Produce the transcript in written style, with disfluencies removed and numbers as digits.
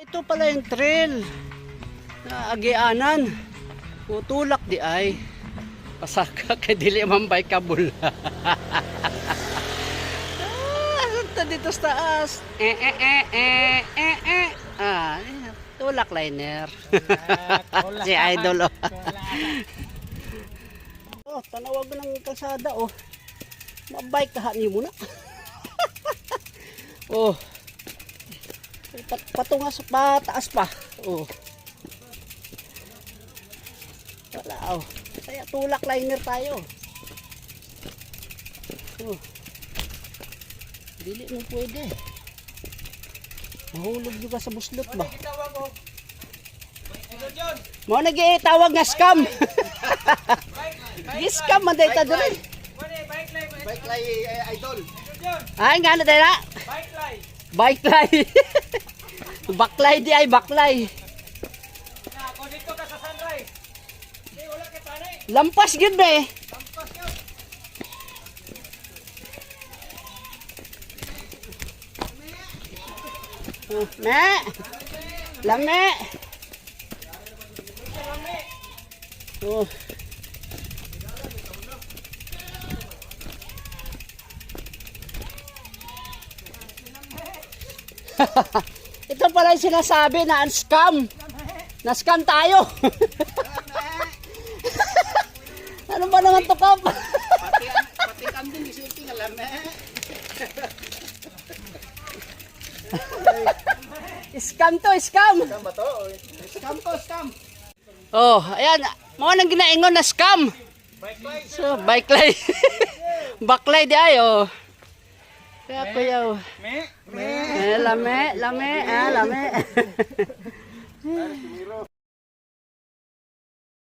Ito pala yung trail na agianan. Utulak di ay. Pasaka kay dili mambay kabul. Dito sa taas. Tulak liner. Si Idol. Oh, tanawag ng kalsada oh. Mabike ka ni mo na. Oh. Patunga sa pataas pa. Oh. Wala oh. Kaya tulak liner tayo. Oh. Dili mo pwede. Mahulog juga sa buslot ba? Mo nagitawag nga scam. Gi-scam man dayta diri. Bike lay idol. Ay nga na dayta. Bike lay. Bike lay. Baklay di ay baklay. Na ko dito ka sa sunrise. Di wala kay panay. Lampas gid be. Lampas yun. Me. Lame. Oh. Ito pala yung sinasabi na scam. Na-scam tayo. Ano ba naman to, Kap? Pati kambing isipin alam eh. Scam to, scam. Scam ba to? Scam to, scam. Oh, ayan. Mga nang ginaingon na scam. Bike lay. So, bike lay. Baklay di ay, oh. Kaya kuya, oh. Me. Lame, lame, lame.